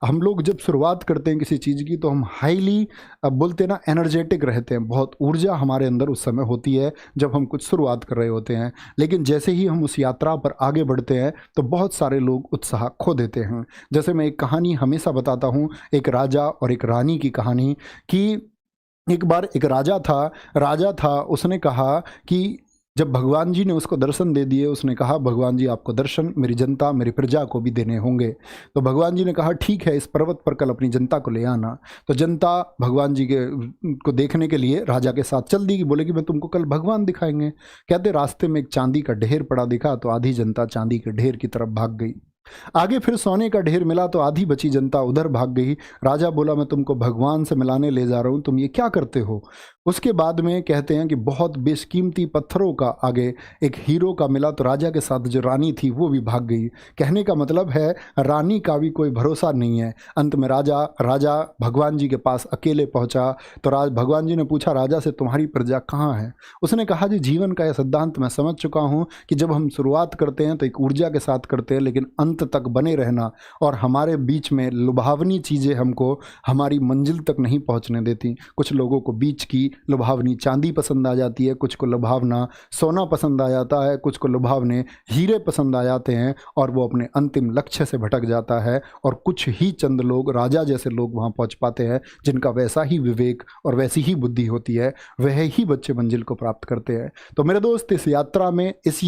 हम लोग जब शुरुआत करते हैं किसी चीज़ की तो हम हाईली बोलते हैं ना एनर्जेटिक रहते हैं, बहुत ऊर्जा हमारे अंदर उस समय होती है जब हम कुछ शुरुआत कर रहे होते हैं। लेकिन जैसे ही हम उस यात्रा पर आगे बढ़ते हैं तो बहुत सारे लोग उत्साह खो देते हैं। जैसे मैं एक कहानी हमेशा बताता हूँ, एक राजा और एक रानी की कहानी कि एक बार एक राजा था, उसने कहा कि जब भगवान जी ने उसको दर्शन दे दिए, उसने कहा भगवान जी आपको दर्शन मेरी जनता, मेरी प्रजा को भी देने होंगे। तो भगवान जी ने कहा ठीक है, इस पर्वत पर कल अपनी जनता को ले आना। तो जनता भगवान जी के को देखने के लिए राजा के साथ चल दी, कि बोले कि मैं तुमको कल भगवान दिखाएंगे। कहते रास्ते में एक चांदी का ढेर पड़ा दिखा तो आधी जनता चांदी के ढेर की तरफ भाग गई। आगे फिर सोने का ढेर मिला तो आधी बची जनता उधर भाग गई। राजा बोला मैं तुमको भगवान से मिलाने ले जा रहा हूँ, तुम ये क्या करते हो। उसके बाद में कहते हैं कि बहुत बेशकीमती पत्थरों का आगे एक हीरो का मिला तो राजा के साथ जो रानी थी वो भी भाग गई। कहने का मतलब है रानी का भी कोई भरोसा नहीं है। अंत में राजा राजा भगवान जी के पास अकेले पहुंचा तो भगवान जी ने पूछा राजा से तुम्हारी प्रजा कहाँ है। उसने कहा जी जीवन का यह सिद्धांत मैं समझ चुका हूँ कि जब हम शुरुआत करते हैं तो एक ऊर्जा के साथ करते हैं, लेकिन अंत तक बने रहना और हमारे बीच में लुभावनी चीज़ें हमको हमारी मंजिल तक नहीं पहुंचने देती। कुछ लोगों को बीच की लुभावनी चांदी पसंद आ जाती है, कुछ को लुभावना सोना पसंद आ जाता है, कुछ को लुभावने हीरे पसंद आ जाते हैं और वो अपने अंतिम लक्ष्य से भटक जाता है। और कुछ ही चंद लोग, राजा जैसे लोग वहाँ पहुँच पाते हैं जिनका वैसा ही विवेक और वैसी ही बुद्धि होती है, वह ही बच्चे मंजिल को प्राप्त करते हैं। तो मेरे दोस्त इसी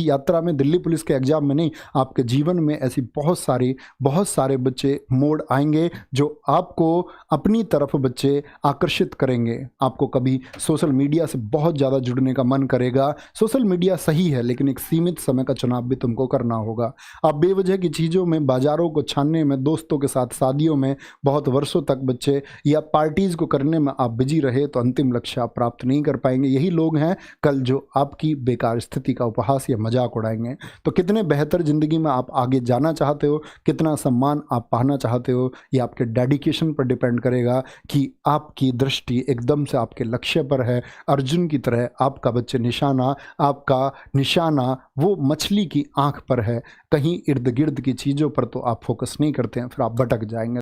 यात्रा में दिल्ली पुलिस के एग्जाम में नहीं, आपके जीवन में ऐसी बहुत सारे बच्चे मोड़ आएंगे जो आपको अपनी तरफ बच्चे आकर्षित करेंगे। आपको कभी सोशल मीडिया से बहुत ज़्यादा जुड़ने का मन करेगा। सोशल मीडिया सही है लेकिन एक सीमित समय का चुनाव भी तुमको करना होगा। आप बेवजह की चीज़ों में, बाजारों को छानने में, दोस्तों के साथ शादियों में बहुत वर्षों तक बच्चे या पार्टीज़ को करने में आप बिजी रहे तो अंतिम लक्ष्य आप प्राप्त नहीं कर पाएंगे। यही लोग हैं कल जो आपकी बेकार स्थिति का उपहास या मजाक उड़ाएंगे। तो कितने बेहतर ज़िंदगी में आप आगे जाना चाहते हो, कितना सम्मान आप पाना चाहते हो, ये आपके डेडिकेशन पर डिपेंड करेगा कि आपकी दृष्टि एकदम से आपके लक्ष्य पर है। अर्जुन की तरह आपका निशाना वो मछली की आंख पर है। कहीं इर्द गिर्द की चीज़ों पर तो आप फोकस नहीं करते हैं, फिर आप भटक जाएंगे।